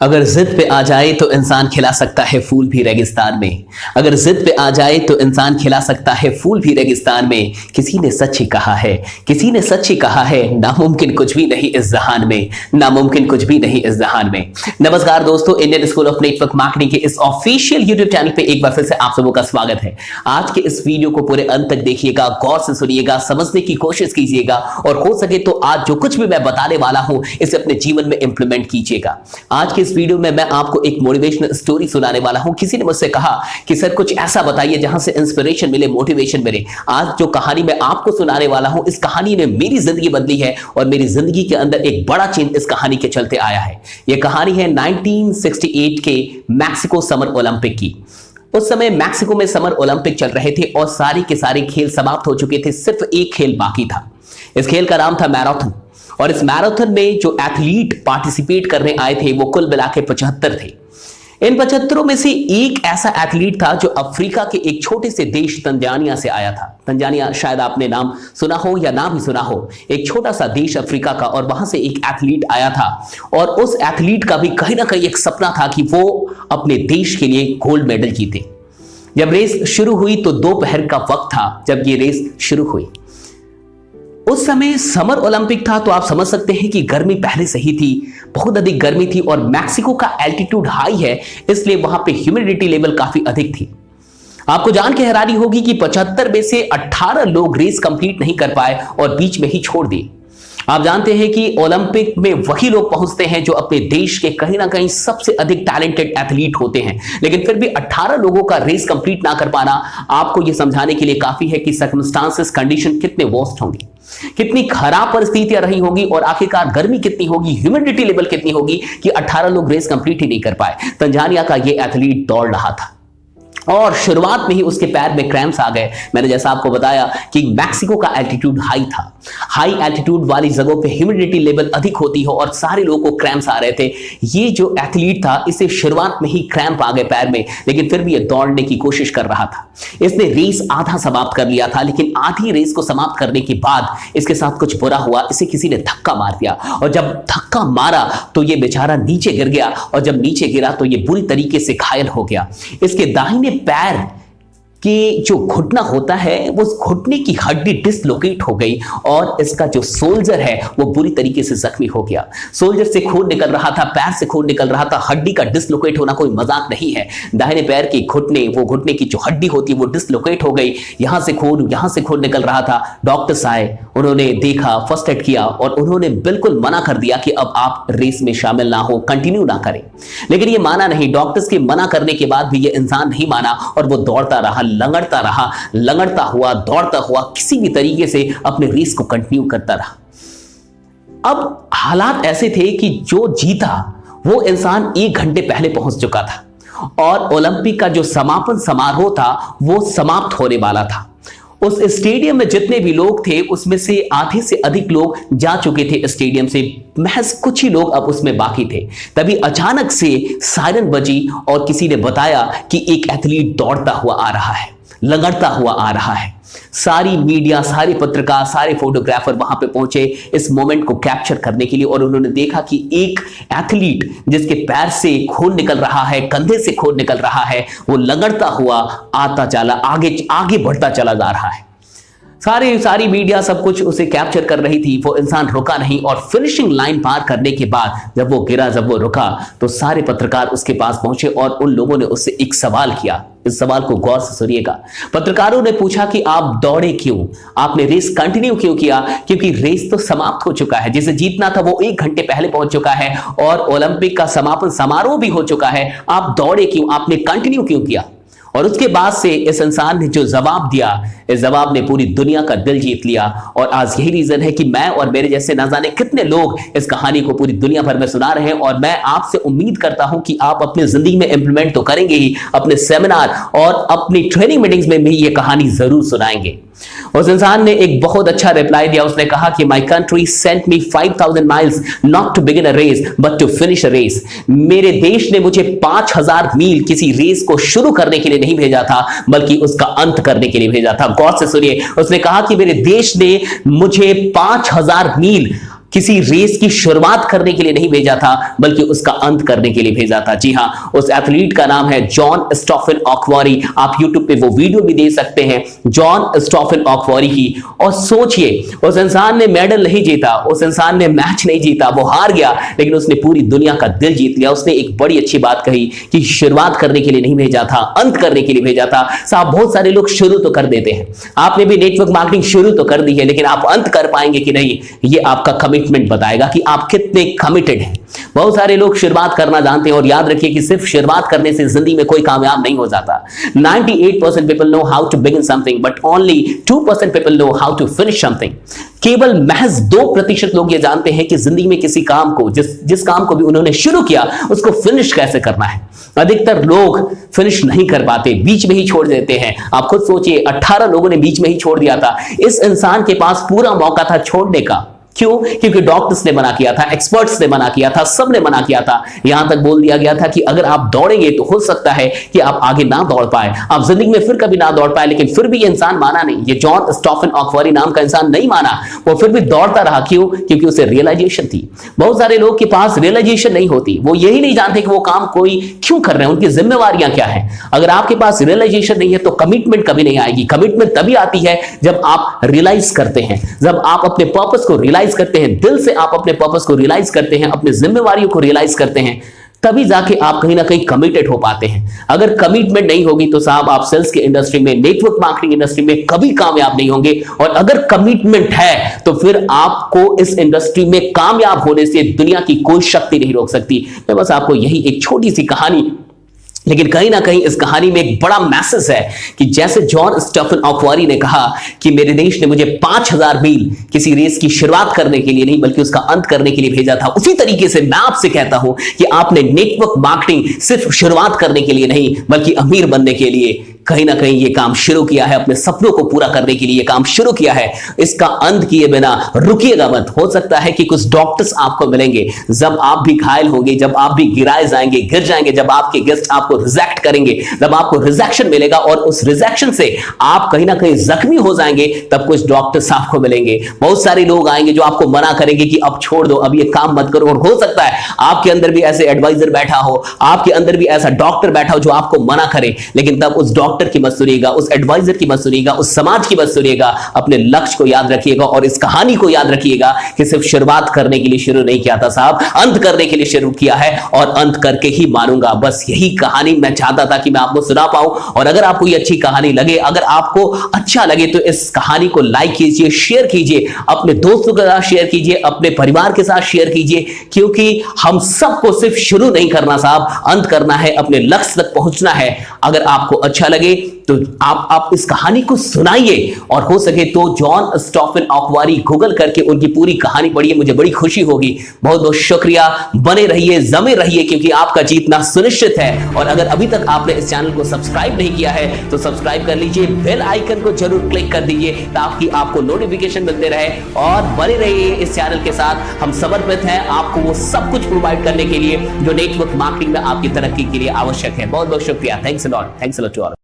अगर जिद पे आ जाए तो इंसान खिला सकता है फूल भी रेगिस्तान में। अगर जिद पे आ जाए तो इंसान खिला सकता है फूल भी रेगिस्तान में। किसी ने सच ही कहा है, किसी ने सच ही कहा है, नामुमकिन कुछ भी नहीं इस जहान में, नामुमकिन कुछ भी नहीं इस जहान में। नमस्कार दोस्तों, Indian school of network marketing के इस ऑफिशियल यूट्यूब चैनल पे एक बार फिर से आप सबों का स्वागत है। आज के इस वीडियो को पूरे अंत तक देखिएगा, गौर से सुनिएगा, समझने की कोशिश कीजिएगा और हो सके तो आज जो कुछ भी मैं बताने वाला हूं इसे अपने जीवन में इंप्लीमेंट कीजिएगा। आज के इस वीडियो में मैं आपको एक मोटिवेशनल स्टोरी सुनाने वाला हूं। किसी ने मुझसे कहा कि सर कुछ ऐसा बताइए जहां से इंस्पिरेशन मिले, मोटिवेशन मिले। आज जो कहानी मैं आपको सुनाने वाला हूं, इस कहानी ने मेरी जिंदगी बदली है और मेरी जिंदगी के अंदर एक बड़ा चेंज इस कहानी के चलते आया है। यह कहानी है 1968 के मैक्सिको समर ओलंपिक की। उस समय मैक्सिको में समर ओलंपिक चल रहे थे और सारे के सारे खेल समाप्त हो चुके थे, सिर्फ एक खेल बाकी था। इस खेल का नाम था मैराथन और इस मैराथन में जो एथलीट पार्टिसिपेट करने आए थे वो कुल मिला के 75 थे। इन 75 में से एक ऐसा एथलीट था जो अफ्रीका के एक छोटे से देश तंजानिया से आया था। तंजानिया शायद आपने नाम सुना हो या ना भी सुना हो, एक छोटा सा देश अफ्रीका का, और वहां से एक एथलीट आया था और उस एथलीट का भी कहीं ना कहीं एक सपना था कि वो अपने देश के लिए गोल्ड मेडल जीते। जब रेस शुरू हुई तो दोपहर का वक्त था जब ये रेस शुरू हुई। उस समय समर ओलंपिक था तो आप समझ सकते हैं कि गर्मी पहले से ही थी, बहुत अधिक गर्मी थी और मैक्सिको का एल्टीट्यूड हाई है, इसलिए वहां पे ह्यूमिडिटी लेवल काफी अधिक थी। आपको जान के हैरानी होगी कि 75 में से 18 लोग रेस कंप्लीट नहीं कर पाए और बीच में ही छोड़ दिए। आप जानते हैं कि ओलंपिक में वही लोग पहुंचते हैं जो अपने देश के कहीं ना कहीं सबसे अधिक टैलेंटेड एथलीट होते हैं, लेकिन फिर भी 18 लोगों का रेस कंप्लीट ना कर पाना आपको यह समझाने के लिए काफी है कि सर्कमस्टांसेस, कंडीशन कितने वर्स्ट होंगी, कितनी खराब परिस्थितियां रही होगी और आखिरकार गर्मी कितनी होगी, ह्यूमिडिटी लेवल कितनी होगी कि 18 लोग रेस कंप्लीट ही नहीं कर पाए। तंजानिया का यह एथलीट दौड़ रहा था और शुरुआत में ही उसके पैर में क्रैम्प्स आ गए। मैंने जैसा आपको बताया कि मैक्सिको का एल्टीट्यूड हाई था, हाई एल्टीट्यूड वाली जगहों पे ह्यूमिडिटी लेवल अधिक होती हो और सारे लोगों को क्रैम्प्स आ रहे थे। ये जो एथलीट था इसे शुरुआत में ही क्रैम्प आ गए पैर में, लेकिन फिर भी ये दौड़ने की कोशिश कर रहा था। इसने रेस आधा समाप्त कर लिया था, लेकिन आधी रेस को समाप्त करने के बाद इसके साथ कुछ बुरा हुआ। इसे किसी ने धक्का मार दिया और जब धक्का मारा तो ये बेचारा नीचे गिर गया और जब नीचे गिरा तो ये बुरी तरीके से घायल हो गया। इसके दाहिने पैर कि जो घुटना होता है वो घुटने की हड्डी डिसलोकेट हो गई और इसका जो सोल्जर है वो बुरी तरीके से जख्मी हो गया। सोल्जर से खून निकल रहा था, पैर से खून निकल रहा था। हड्डी का डिसलोकेट होना कोई मजाक नहीं है। दाहिने पैर की घुटने की जो हड्डी होती है वो डिसलोकेट हो गई। यहां से खून निकल रहा था। डॉक्टर्स आए, उन्होंने देखा, फर्स्ट एड किया और उन्होंने बिल्कुल मना कर दिया कि अब आप रेस में शामिल ना हो, कंटिन्यू ना करें। लेकिन ये माना नहीं। डॉक्टर्स के मना करने के बाद भी ये इंसान नहीं माना और वो दौड़ता रहा, लंगड़ता हुआ, दौड़ता हुआ किसी भी तरीके से अपने रेस को कंटिन्यू करता रहा। अब हालात ऐसे थे कि जो जीता वो इंसान 1 घंटे पहले पहुंच चुका था और ओलंपिक का जो समापन समारोह था वो समाप्त होने वाला था। उस स्टेडियम में जितने भी लोग थे उसमें से आधे से अधिक लोग जा चुके थे स्टेडियम से, महज कुछ ही लोग अब उसमें बाकी थे। तभी अचानक से सायरन बजी और किसी ने बताया कि एक एथलीट दौड़ता हुआ आ रहा है, लगड़ता हुआ आ रहा है। सारी मीडिया, सारे पत्रकार, सारे फोटोग्राफर वहां पे पहुंचे इस मोमेंट को कैप्चर करने के लिए और उन्होंने देखा कि एक एथलीट जिसके पैर से खून निकल रहा है, कंधे से खून निकल रहा है, वो लगड़ता हुआ आता चला, आगे बढ़ता चला जा रहा है। सारी मीडिया सब कुछ उसे कैप्चर कर रही थी। वो इंसान रुका नहीं और फिनिशिंग लाइन पार करने के बाद जब वो गिरा, जब वो रुका तो सारे पत्रकार उसके पास पहुंचे और उन लोगों ने उससे एक सवाल किया। इस सवाल को गौर से सुनिएगा। पत्रकारों ने पूछा कि आप दौड़े क्यों, आपने रेस कंटिन्यू क्यों किया? क्योंकि रेस तो समाप्त हो चुका है, जिसे जीतना था वो 1 घंटे पहले पहुंच चुका है और ओलंपिक का समापन समारोह भी हो चुका है। आप दौड़े क्यों, आपने कंटिन्यू क्यों किया? और उसके बाद से इस इंसान ने जो जवाब दिया, इस जवाब ने पूरी दुनिया का दिल जीत लिया और आज यही रीजन है कि मैं और मेरे जैसे ना जाने कितने लोग इस कहानी को पूरी दुनिया भर में सुना रहे हैं और मैं आपसे उम्मीद करता हूं कि आप अपनी जिंदगी में इंप्लीमेंट तो करेंगे ही, अपने सेमिनार और अपनी ट्रेनिंग मीटिंग्स में भी ये कहानी जरूर सुनाएंगे। उस इंसान ने एक बहुत अच्छा रिप्लाई दिया। उसने कहा कि my country sent me 5000 miles not to begin a race but to finish a race. मेरे देश ने मुझे 5000 मील किसी रेस को शुरू करने के लिए नहीं भेजा था बल्कि उसका अंत करने के लिए भेजा था। गौर से सुनिए, उसने कहा कि मेरे देश ने मुझे 5000 मील किसी रेस की शुरुआत करने के लिए नहीं भेजा था, बल्कि उसका अंत करने के लिए भेजा था। जी हाँ, उस एथलीट का नाम है जॉन स्टोफेन ऑकवॉरी। आप यूट्यूब पे वो वीडियो भी देख सकते हैं जॉन स्टोफेन ऑकवॉरी की। और सोचिए, उस इंसान ने मेडल नहीं जीता, उस इंसान ने मैच नहीं जीता, वो हार गया, लेकिन उसने पूरी दुनिया का दिल जीत लिया। उसने एक बड़ी अच्छी बात कही कि शुरुआत करने के लिए नहीं भेजा था, अंत करने के लिए भेजा था। साहब, बहुत सारे लोग शुरू तो कर देते हैं, आपने भी नेटवर्क मार्केटिंग शुरू तो कर दी है, लेकिन आप अंत कर पाएंगे कि नहीं, ये आपका कमिटमेंट बताएगा कि आप कितने कमिटेड हैं। बहुत सारे लोग शुरुआत करना जानते हैं, और याद रखिए कि सिर्फ शुरुआत करने से जिंदगी में कोई कामयाब नहीं हो जाता। 98% people know how to begin something, but only 2% people know how to finish something. केवल महज 2% लोग ये जानते हैं कि जिंदगी में किसी काम को, जिस काम को भी उन्होंने शुरू किया, उसको फिनिश कैसे करना है। अधिकतर लोग फिनिश नहीं कर पाते, बीच में ही छोड़ देते हैं। आप खुद सोचिए, 18 लोगों ने बीच में ही छोड़ दिया था। इस इंसान के पास पूरा मौका था छोड़ने का। क्यों? क्योंकि डॉक्टर्स ने मना किया था, एक्सपर्ट्स ने मना किया था, सबने मना किया था। यहां तक बोल दिया गया था कि अगर आप दौड़ेंगे तो हो सकता है कि आप आगे ना दौड़ पाए, आप जिंदगी में फिर कभी ना दौड़ पाए। लेकिन फिर भी ये इंसान माना नहीं, ये जॉन स्टोफेन ऑकवॉरी नाम का इंसान नहीं माना, वो फिर भी दौड़ता रहा। क्यों? क्योंकि उसे रियलाइजेशन थी। बहुत सारे लोग के पास रियलाइजेशन नहीं होती, वो यही नहीं जानते कि वो काम कोई क्यों कर रहे हैं, उनकी जिम्मेवारियां क्या है। अगर आपके पास रियलाइजेशन नहीं है तो कमिटमेंट कभी नहीं आएगी। कमिटमेंट तभी आती है जब आप रियलाइज करते हैं, जब आप अपने पर्पस को रियलाइज करते हैं, दिल से आप अपने पर्पस को रियलाइज करते हैं, अपनी जिम्मेवारियों को रियलाइज करते हैं, तभी जाके आप कहीं ना कहीं कमिटेड हो पाते हैं। अगर कमिटमेंट नहीं होगी तो साहब आप सेल्स के इंडस्ट्री में, नेटवर्क मार्केटिंग इंडस्ट्री में कभी कामयाब नहीं होंगे। और अगर कमिटमेंट है तो फिर आपको इस इंडस्ट्री में कामयाब होने से दुनिया की कोई शक्ति नहीं रोक सकती। मैं बस आपको यही एक छोटी सी कहानी, लेकिन कहीं ना कहीं इस कहानी में एक बड़ा मैसेज है कि जैसे जॉन स्टोफेन ऑकवॉरी ने कहा कि मेरे देश ने मुझे 5000 मील किसी रेस की शुरुआत करने के लिए नहीं, बल्कि उसका अंत करने के लिए भेजा था, उसी तरीके से मैं आपसे कहता हूं कि आपने नेटवर्क मार्केटिंग सिर्फ शुरुआत करने के लिए नहीं, बल्कि अमीर बनने के लिए कहीं ना कहीं ये काम शुरू किया है। अपने सपनों को पूरा करने के लिए ये काम शुरू किया है। इसका अंत किए बिना रुकिएगा मत। हो सकता है कि कुछ डॉक्टर्स आपको मिलेंगे जब आप भी घायल होंगे, जब आप भी गिराए जाएंगे, गिर जाएंगे, जब आपके गेस्ट आपको रिजेक्ट करेंगे, जब आपको रिजेक्शन मिलेगा और उस रिजेक्शन से आप कहीं ना कहीं जख्मी हो जाएंगे, तब कुछ डॉक्टर्स आपको मिलेंगे। बहुत सारे लोग आएंगे जो आपको मना करेंगे कि अब छोड़ दो, अब ये काम मत करो। और हो सकता है आपके अंदर भी ऐसे एडवाइजर बैठा हो, आपके अंदर भी ऐसा डॉक्टर बैठा हो जो आपको मना करे, लेकिन तब उस डॉक्टर की मत सुनिएगा, उस एडवाइजर की मत सुनिएगा, उस समाज की मत सुनिएगा। अपने लक्ष्य को याद रखिएगा और इस कहानी को याद रखिएगा कि सिर्फ शुरुआत करने के लिए शुरू नहीं किया था साहब, अंत करने के लिए शुरू किया है और अंत करके ही मानूंगा। बस यही कहानी मैं चाहता था कि मैं आपको सुना पाऊं। और अगर आपको ये अच्छी कहानी लगे, अगर आपको अच्छा लगे, तो इस कहानी को लाइक कीजिए, शेयर कीजिए, अपने दोस्तों के साथ शेयर कीजिए, अपने परिवार के साथ शेयर कीजिए, क्योंकि हम सबको सिर्फ शुरू नहीं करना साहब, अंत करना है, अपने लक्ष्य तक पहुंचना है। अगर आपको अच्छा लगे तो आप इस कहानी को सुनाइए, और हो सके तो जॉन स्टोफेन ऑकवॉरी गूगल करके उनकी पूरी कहानी पढ़िए, मुझे बड़ी खुशी होगी। बहुत बहुत शुक्रिया। बने रहिए, जमे रहिए, क्योंकि आपका जीतना सुनिश्चित है। और अगर अभी तक आपने इस चैनल को सब्सक्राइब नहीं किया है तो सब्सक्राइब कर लीजिए, बेल आइकन को जरूर क्लिक कर दीजिए ताकि आपको नोटिफिकेशन मिलते रहे। और बने रहिए इस चैनल के साथ, हम समर्पित हैं आपको वो सब कुछ प्रोवाइड करने के लिए जो नेटवर्क मार्केटिंग में आपकी तरक्की के लिए आवश्यक है। बहुत बहुत शुक्रिया। Thanks a lot to all.